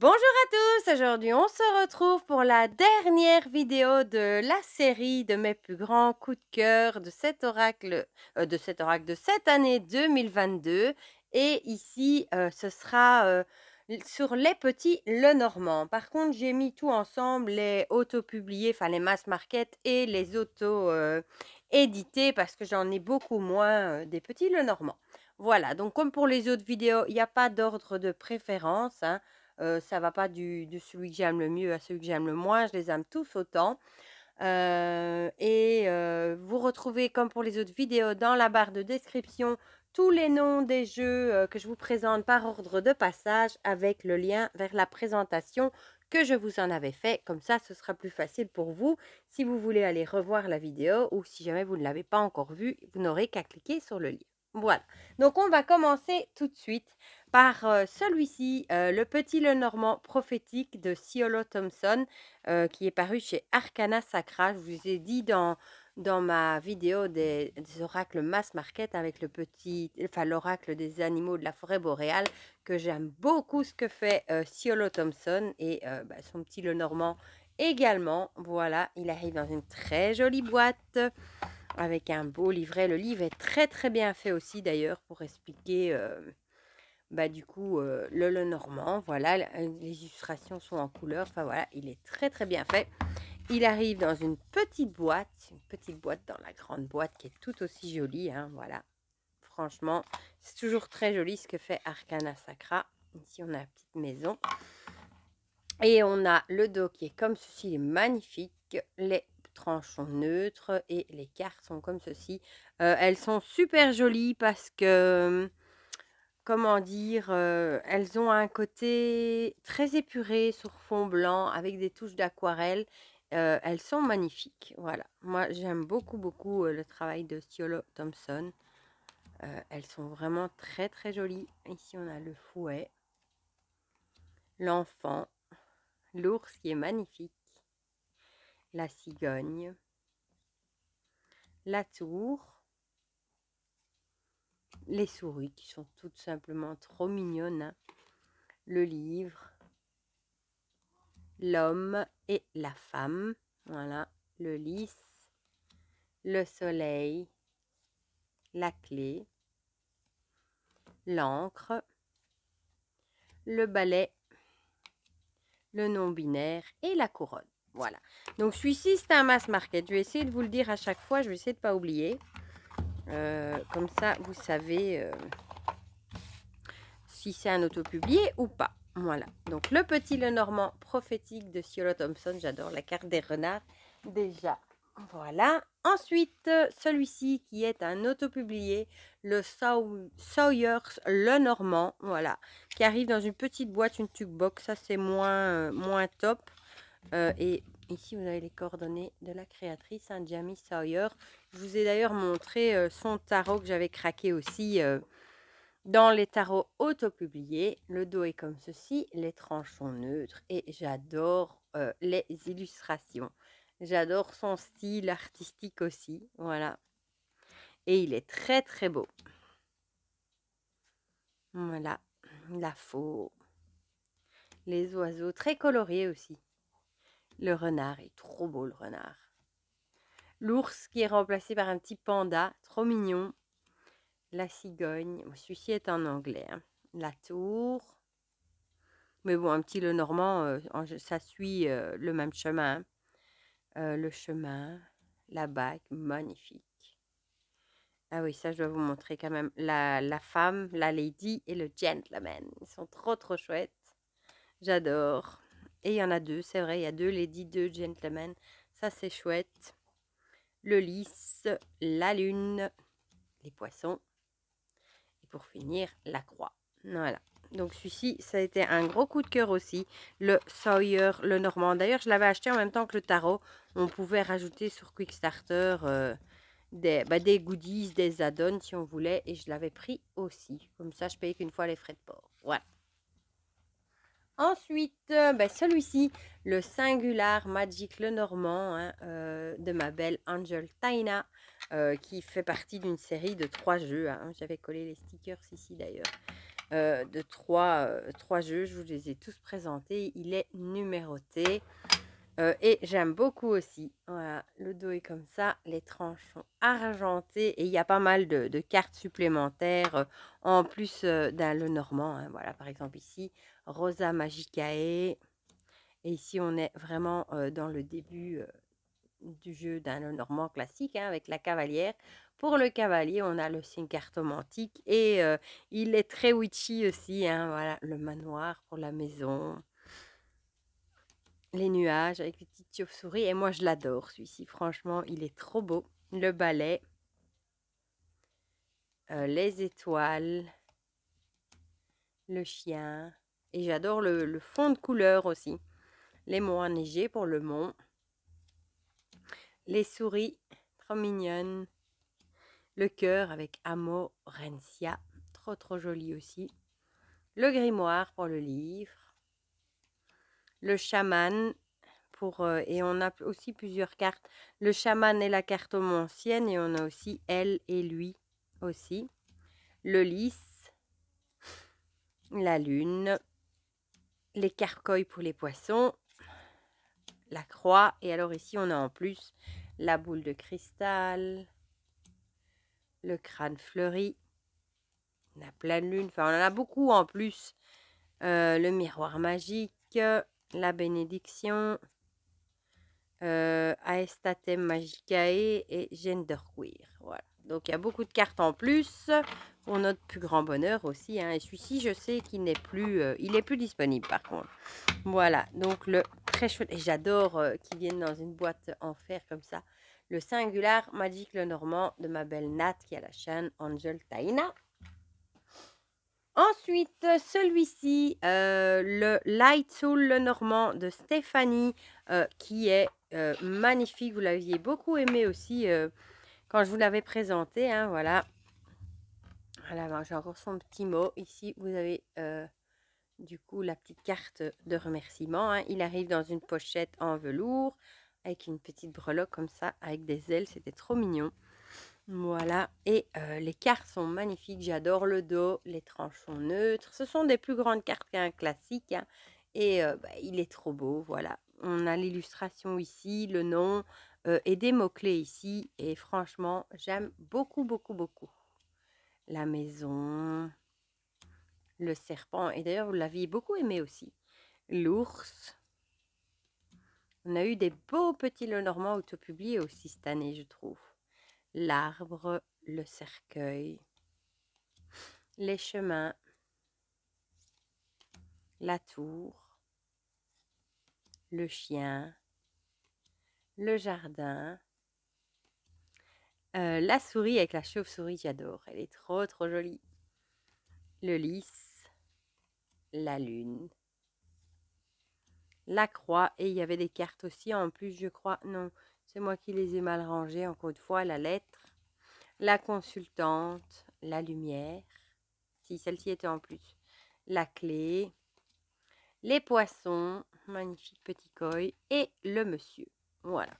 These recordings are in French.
Bonjour à tous, aujourd'hui on se retrouve pour la dernière vidéo de la série de mes plus grands coups de cœur de de cette année 2022. Et ici, ce sera sur les petits Lenormand. Par contre, j'ai mis tout ensemble, les auto-publiés, enfin les mass market et les auto-édités parce que j'en ai beaucoup moins des petits Lenormand. Voilà, donc comme pour les autres vidéos, il n'y a pas d'ordre de préférence, hein. Ça va pas de celui que j'aime le mieux à celui que j'aime le moins, je les aime tous autant. Vous retrouvez, comme pour les autres vidéos, dans la barre de description, tous les noms des jeux que je vous présente par ordre de passage avec le lien vers la présentation que je vous en avais fait. Comme ça, ce sera plus facile pour vous si vous voulez aller revoir la vidéo ou si jamais vous ne l'avez pas encore vue, vous n'aurez qu'à cliquer sur le lien. Voilà, donc on va commencer tout de suite par celui-ci, Le Petit Lenormand prophétique de Ciolo Thompson, qui est paru chez Arcana Sacra. Je vous ai dit dans ma vidéo des oracles mass market avec l'oracle des animaux de la forêt boréale, que j'aime beaucoup ce que fait Ciolo Thompson et son petit Lenormand également. Voilà, il arrive dans une très jolie boîte avec un beau livret. Le livre est très très bien fait aussi d'ailleurs pour expliquer le Lenormand. Voilà, les illustrations sont en couleur. Enfin voilà, il est très très bien fait. Il arrive dans une petite boîte dans la grande boîte qui est tout aussi jolie, hein, voilà. Franchement, c'est toujours très joli ce que fait Arcana Sacra. Ici, on a la petite maison. Et on a le dos qui est comme ceci, il est magnifique. Les tranches sont neutres et les cartes sont comme ceci. Elles sont super jolies parce que, comment dire, elles ont un côté très épuré sur fond blanc avec des touches d'aquarelle. Elles sont magnifiques, voilà. Moi, j'aime beaucoup, beaucoup le travail de Ciolo Thompson. Elles sont vraiment très, très jolies. Ici, on a le fouet, l'enfant, l'ours qui est magnifique, la cigogne, la tour, les souris qui sont tout simplement trop mignonnes, hein, le livre, l'homme et la femme, voilà, le lys, le soleil, la clé, l'encre, le balai, le non-binaire et la couronne. Voilà. Donc celui-ci, c'est un mass market. Je vais essayer de vous le dire à chaque fois. Je vais essayer de ne pas oublier. Comme ça, vous savez si c'est un autopublié ou pas. Voilà. Donc le petit Lenormand prophétique de Ciolo Thompson. J'adore la carte des renards déjà. Voilà. Ensuite, celui-ci qui est un autopublié, le Sawyers Lenormand, voilà, qui arrive dans une petite boîte, une tube box. Ça, c'est moins top. Et ici, vous avez les coordonnées de la créatrice, hein, Jamie Sawyer. Je vous ai d'ailleurs montré son tarot que j'avais craqué aussi dans les tarots autopubliés. Le dos est comme ceci, les tranches sont neutres et j'adore les illustrations. J'adore son style artistique aussi, voilà. Et il est très très beau. Voilà, la faux, les oiseaux très colorés aussi. Le renard est trop beau, le renard. L'ours qui est remplacé par un petit panda, trop mignon. La cigogne, celui-ci est en anglais, hein. La tour. Mais bon, un petit Lenormand, ça suit le même chemin. Le chemin, la bague, magnifique. Ah oui, ça, je dois vous montrer quand même. La femme, la lady et le gentleman. Ils sont trop, trop chouettes. J'adore. Et il y en a deux, c'est vrai. Il y a deux ladies, deux gentlemen. Ça, c'est chouette. Le lys, la lune, les poissons. Et pour finir, la croix. Voilà. Donc celui-ci, ça a été un gros coup de cœur aussi. Le Sawyer, le Normand. D'ailleurs, je l'avais acheté en même temps que le tarot. On pouvait rajouter sur Quickstarter des goodies, des add-ons si on voulait. Et je l'avais pris aussi. Comme ça, je payais qu'une fois les frais de port. Voilà. Ensuite, celui-ci, le Singular Magic Lenormand, hein, de ma belle Angel Taina, qui fait partie d'une série de 3 jeux, hein. J'avais collé les stickers ici d'ailleurs. de trois jeux. Je vous les ai tous présentés. Il est numéroté. Et j'aime beaucoup aussi. Voilà, le dos est comme ça. Les tranches sont argentées. Et il y a pas mal de cartes supplémentaires en plus d'un Lenormand. Hein. Voilà, par exemple ici, Rosa Magicae. Et ici, on est vraiment dans le début du jeu d'un Lenormand classique hein, avec la cavalière. Pour le cavalier, on a le signe cartomantique et il est très witchy aussi. Hein, voilà, le manoir pour la maison, les nuages avec les petites chauves-souris. Et moi, je l'adore celui-ci. Franchement, il est trop beau. Le balai, les étoiles, le chien. Et j'adore le fond de couleur aussi. Les monts enneigés pour le mont. Les souris, trop mignonnes. Le cœur avec Amorencia, trop joli aussi. Le grimoire pour le livre. Le chaman pour et on a aussi plusieurs cartes. Le chaman est la carte ancienne et on a aussi elle et lui aussi. Le lys, la lune, les carcoïs pour les poissons, la croix et alors ici on a en plus la boule de cristal, le crâne fleuri, la pleine lune, enfin on en a beaucoup en plus. Le miroir magique, la bénédiction, Aestatem Magicae et Genderqueer. Voilà. Donc il y a beaucoup de cartes en plus pour notre plus grand bonheur aussi. Hein. Et celui-ci, je sais qu'il n'est plus, il est plus disponible par contre. Voilà. Donc le très chouette. Et j'adore qu'il vienne dans une boîte en fer comme ça. Le Singular Magic Lenormand de ma belle Nat qui a la chaîne Angel Taina. Ensuite, celui-ci, le Light Soul Lenormand de Stéphanie, qui est magnifique. Vous l'aviez beaucoup aimé aussi quand je vous l'avais présenté. Hein, voilà. Voilà, j'ai encore son petit mot. Ici, vous avez du coup la petite carte de remerciement. Hein. Il arrive dans une pochette en velours avec une petite breloque comme ça, avec des ailes. C'était trop mignon. Voilà, et les cartes sont magnifiques, j'adore le dos, les tranches sont neutres, ce sont des plus grandes cartes qu'un classique, hein, et il est trop beau, voilà. On a l'illustration ici, le nom, et des mots-clés ici, et franchement, j'aime beaucoup. La maison, le serpent, et d'ailleurs, vous l'aviez beaucoup aimé aussi. L'ours. On a eu des beaux petits Lenormand autopubliés aussi cette année, je trouve. L'arbre, le cercueil, les chemins, la tour, le chien, le jardin, la souris avec la chauve-souris, j'adore, elle est trop jolie. Le lys, la lune, la croix, et il y avait des cartes aussi en plus, je crois, non, c'est moi qui les ai mal rangées, encore une fois, la lettre, la consultante, la lumière, si celle-ci était en plus, la clé, les poissons, magnifique petit koi, et le monsieur. Voilà.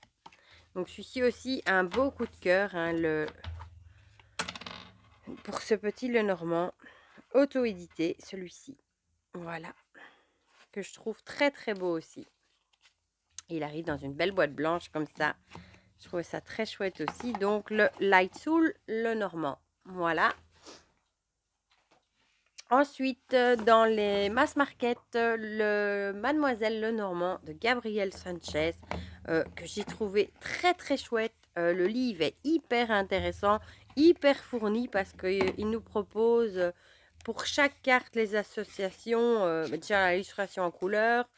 Donc celui-ci aussi, un beau coup de cœur, hein, pour ce petit Lenormand, auto-édité, celui-ci. Voilà. Que je trouve très beau aussi. Il arrive dans une belle boîte blanche comme ça. Je trouve ça très chouette aussi. Donc le Light Soul Lenormand. Voilà. Ensuite, dans les mass market, le Mademoiselle Lenormand de Gabriel Sanchez, que j'ai trouvé très chouette. Le livre est hyper intéressant, hyper fourni parce qu'il nous propose pour chaque carte les associations, déjà l'illustration en couleur,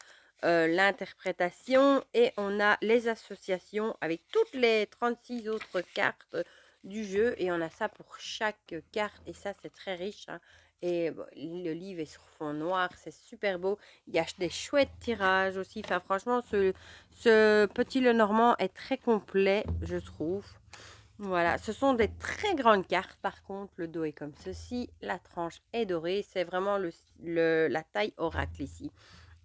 l'interprétation et on a les associations avec toutes les 36 autres cartes du jeu et on a ça pour chaque carte et ça c'est très riche. Hein. Et bon, le livre est sur fond noir, c'est super beau. Il y a des chouettes tirages aussi. Enfin, franchement, ce petit Lenormand est très complet, je trouve. Voilà, ce sont des très grandes cartes. Par contre, le dos est comme ceci. La tranche est dorée. C'est vraiment la taille oracle ici.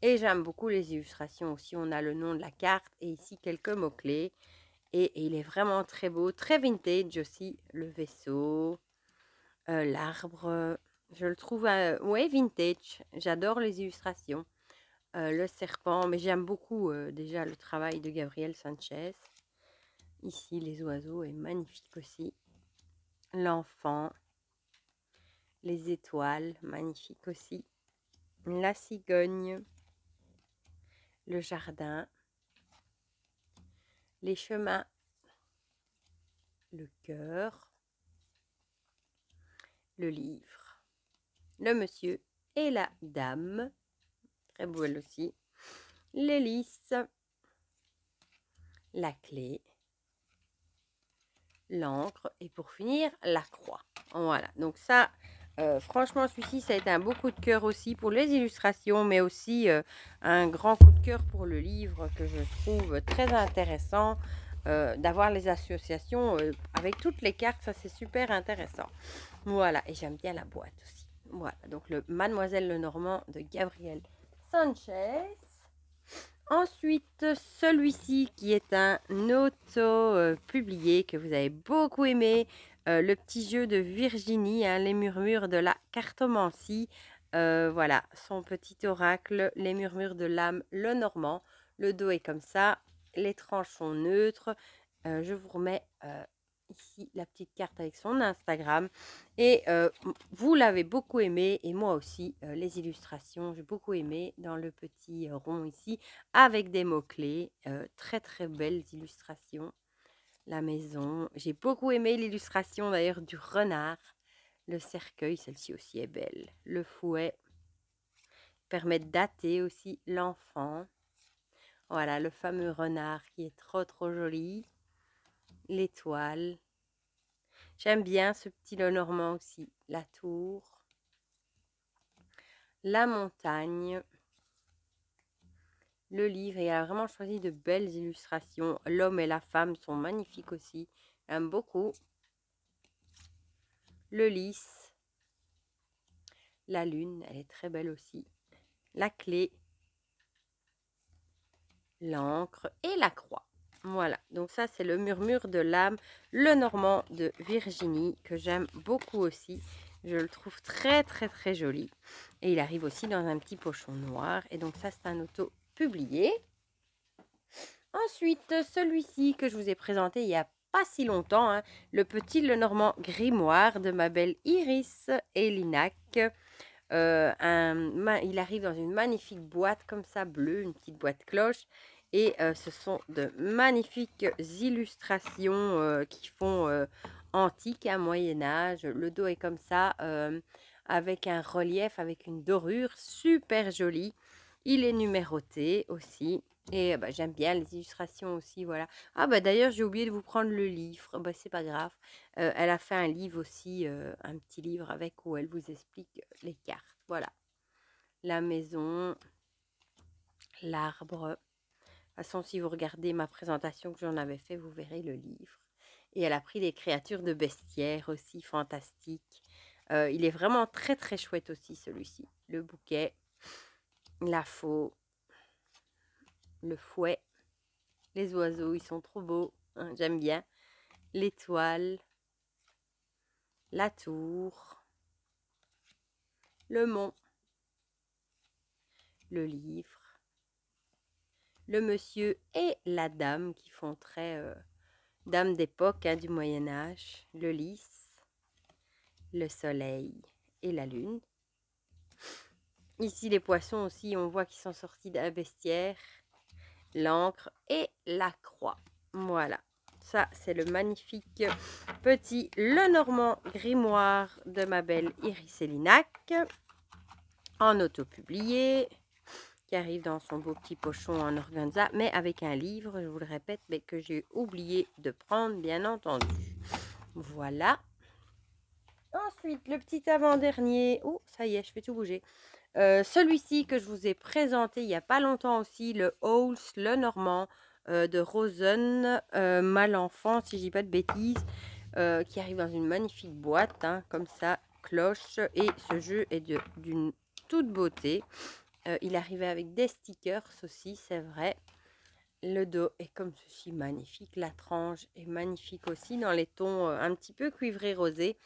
Et j'aime beaucoup les illustrations aussi. On a le nom de la carte et ici quelques mots-clés. Et il est vraiment très beau, très vintage aussi. Le vaisseau, l'arbre, Je le trouve, ouais, vintage. J'adore les illustrations. Le serpent, mais j'aime beaucoup déjà le travail de Gabriel Sanchez. Ici, les oiseaux est magnifique aussi. L'enfant, les étoiles, magnifique aussi. La cigogne, le jardin, les chemins, le cœur, le livre, le monsieur et la dame, très beau elle aussi, l'hélice, la clé, l'encre et pour finir la croix. Voilà, donc ça, franchement celui-ci ça a été un beau coup de cœur aussi pour les illustrations, mais aussi un grand coup de cœur pour le livre que je trouve très intéressant. D'avoir les associations avec toutes les cartes, ça c'est super intéressant. Voilà, et j'aime bien la boîte aussi. Voilà, donc le Mademoiselle Lenormand de Gabriel Sanchez. Ensuite, celui-ci qui est un auto publié que vous avez beaucoup aimé, le petit jeu de Virginie, hein, les murmures de la cartomancie. Voilà, son petit oracle, les murmures de l'âme Lenormand. Le dos est comme ça, les tranches sont neutres. Je vous remets ici la petite carte avec son Instagram. Et vous l'avez beaucoup aimé et moi aussi, les illustrations, j'ai beaucoup aimé dans le petit rond ici avec des mots-clés. Très très belles illustrations. La maison. J'ai beaucoup aimé l'illustration d'ailleurs du renard. Le cercueil, celle-ci aussi est belle. Le fouet permet de dater aussi l'enfant. Voilà, le fameux renard qui est trop trop joli. L'étoile. J'aime bien ce petit Lenormand aussi. La tour. La montagne. Le livre, et elle a vraiment choisi de belles illustrations. L'homme et la femme sont magnifiques aussi. J'aime beaucoup. Le lys. La lune, elle est très belle aussi. La clé. L'encre et la croix. Voilà, donc ça c'est le murmure de l'âme, le Normand de Virginie, que j'aime beaucoup aussi. Je le trouve très très très joli. Et il arrive aussi dans un petit pochon noir. Et donc ça c'est un auto publié. Ensuite, celui-ci que je vous ai présenté il n'y a pas si longtemps, hein, le petit Lenormand grimoire de ma belle Iris Elinac. Il arrive dans une magnifique boîte comme ça, bleue, une petite boîte cloche. Et ce sont de magnifiques illustrations qui font antique, à Moyen-Âge. Le dos est comme ça, avec un relief, avec une dorure super jolie. Il est numéroté aussi. Et j'aime bien les illustrations aussi, voilà. Ah d'ailleurs, j'ai oublié de vous prendre le livre. C'est pas grave. Elle a fait un livre aussi, un petit livre avec où elle vous explique les cartes. Voilà. La maison, l'arbre. De toute façon, si vous regardez ma présentation que j'en avais fait, vous verrez le livre. Et elle a pris des créatures de bestiaire aussi, fantastiques. Il est vraiment très très chouette aussi celui-ci. Le bouquet, la faux, le fouet, les oiseaux, ils sont trop beaux, hein, j'aime bien. L'étoile, la tour, le mont, le livre, le monsieur et la dame qui font très dame d'époque, hein, du Moyen-Âge, le lys, le soleil et la lune. Ici, les poissons aussi, on voit qu'ils sont sortis d'un bestiaire, l'encre et la croix. Voilà, ça c'est le magnifique petit Lenormand grimoire de ma belle Iris Elinac, en auto-publié, qui arrive dans son beau petit pochon en organza, mais avec un livre, je vous le répète, mais que j'ai oublié de prendre, bien entendu. Voilà. Ensuite, le petit avant-dernier. Oh, ça y est, je fais tout bouger. Celui-ci que je vous ai présenté il n'y a pas longtemps aussi, le Hauls, le Normand de Rosen, Malenfant, si je dis pas de bêtises, qui arrive dans une magnifique boîte, hein, comme ça, cloche. Et ce jeu est d'une toute beauté. Il arrivait avec des stickers aussi, c'est vrai. Le dos est comme ceci, magnifique. La tranche est magnifique aussi, dans les tons un petit peu cuivré rosé.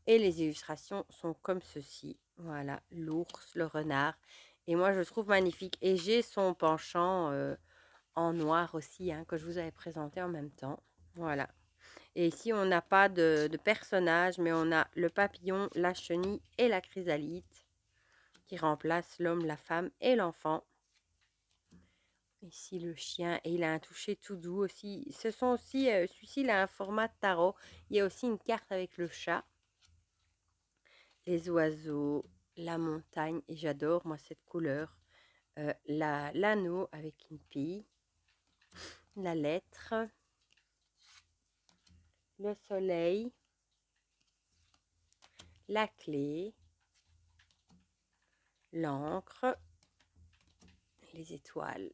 Et les illustrations sont comme ceci. Voilà, l'ours, le renard. Et moi, je le trouve magnifique. Et j'ai son penchant en noir aussi, hein, que je vous avais présenté en même temps. Voilà. Et ici, on n'a pas de personnage, mais on a le papillon, la chenille et la chrysalide qui remplacent l'homme, la femme et l'enfant. Ici, le chien, et il a un toucher tout doux aussi. Ce sont aussi, celui-ci, il a un format tarot. Il y a aussi une carte avec le chat, les oiseaux, la montagne, et j'adore, moi, cette couleur. L'anneau avec une pie, la lettre, le soleil, la clé, l'encre, les étoiles,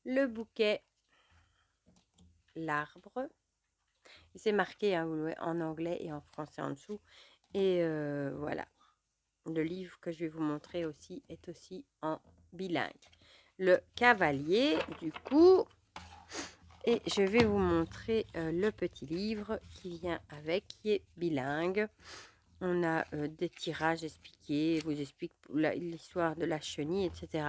le bouquet, l'arbre. C'est marqué hein, en anglais et en français en dessous. Et voilà. Le livre que je vais vous montrer aussi est aussi en bilingue. Le cavalier, du coup. Et je vais vous montrer le petit livre qui vient avec, qui est bilingue. On a des tirages expliqués, vous explique l'histoire de la chenille, etc.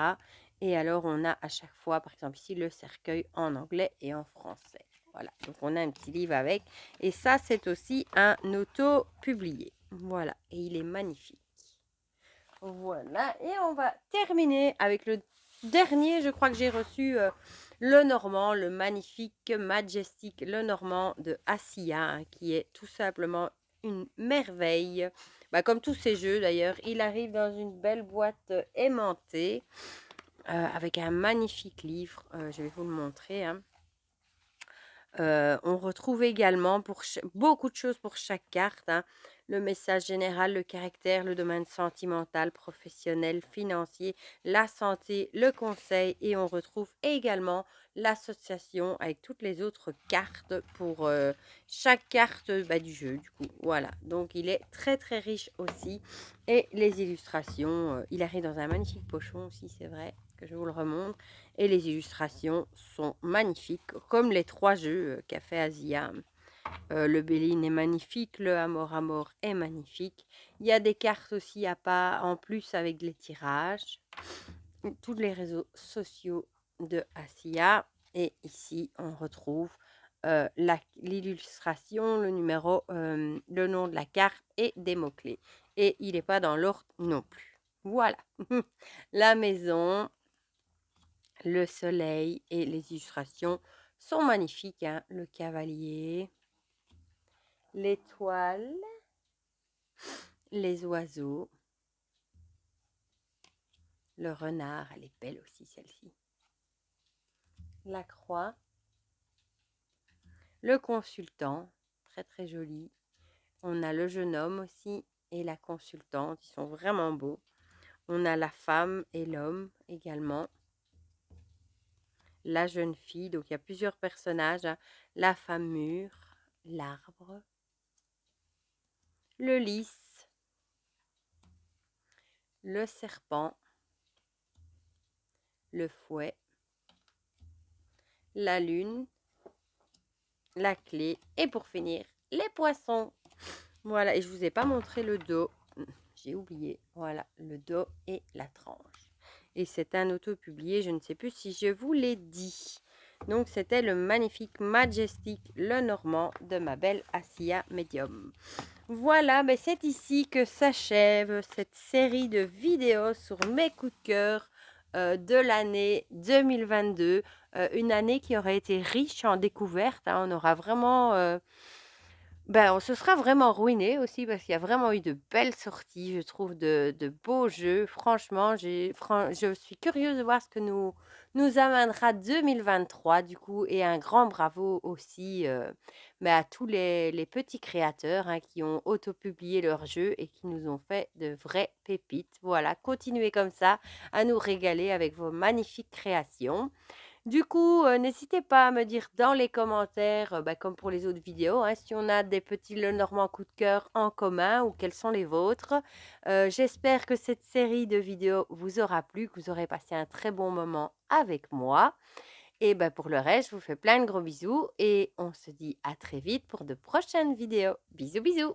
Et alors, on a à chaque fois, par exemple ici, le cercueil en anglais et en français. Voilà, donc on a un petit livre avec. Et ça, c'est aussi un auto-publié. Voilà, et il est magnifique. Voilà, et on va terminer avec le dernier, je crois que j'ai reçu le Normand, le magnifique, majestic le Normand de Assia, hein, qui est tout simplement une merveille. Bah, comme tous ces jeux d'ailleurs, il arrive dans une belle boîte aimantée avec un magnifique livre. Je vais vous le montrer. Hein. On retrouve également pour beaucoup de choses pour chaque carte. Hein. Le message général, le caractère, le domaine sentimental, professionnel, financier, la santé, le conseil. Et on retrouve également l'association avec toutes les autres cartes pour chaque carte du jeu. Du coup, voilà. Donc, il est très, très riche aussi. Et les illustrations, il arrive dans un magnifique pochon aussi, c'est vrai, que je vous le remontre. Et les illustrations sont magnifiques, comme les 3 jeux qu'a fait Asia. Le Béline est magnifique, le Amor est magnifique. Il y a des cartes aussi à pas en plus avec les tirages. Tous les réseaux sociaux de Asia. Et ici, on retrouve l'illustration, le numéro, le nom de la carte et des mots-clés. Et il n'est pas dans l'ordre non plus. Voilà. La maison, le soleil et les illustrations sont magnifiques. Hein. Le cavalier, l'étoile, les oiseaux, le renard, elle est belle aussi celle-ci. La croix, le consultant, très très joli. On a le jeune homme aussi et la consultante, ils sont vraiment beaux. On a la femme et l'homme également. La jeune fille, donc il y a plusieurs personnages. Hein. La femme mûre, l'arbre, le lys, le serpent, le fouet, la lune, la clé et pour finir, les poissons. Voilà, et je vous ai pas montré le dos. J'ai oublié. Voilà, le dos et la tranche. Et c'est un auto-publié, je ne sais plus si je vous l'ai dit. Donc, c'était le magnifique Majestic le Normand de ma belle Assia Medium. Voilà, mais c'est ici que s'achève cette série de vidéos sur mes coups de cœur de l'année 2022. Une année qui aurait été riche en découvertes. Hein. On aura vraiment... on se sera vraiment ruiné aussi parce qu'il y a vraiment eu de belles sorties, je trouve, de beaux jeux. Franchement, je suis curieuse de voir ce que nous amènera 2023 du coup. Et un grand bravo aussi à tous les petits créateurs hein, qui ont auto-publié leurs jeux et qui nous ont fait de vraies pépites. Voilà, continuez comme ça à nous régaler avec vos magnifiques créations. Du coup, n'hésitez pas à me dire dans les commentaires, comme pour les autres vidéos, hein, si on a des petits Lenormand coup de cœur en commun ou quels sont les vôtres. J'espère que cette série de vidéos vous aura plu, que vous aurez passé un très bon moment avec moi. Et pour le reste, je vous fais plein de gros bisous et on se dit à très vite pour de prochaines vidéos. Bisous, bisous!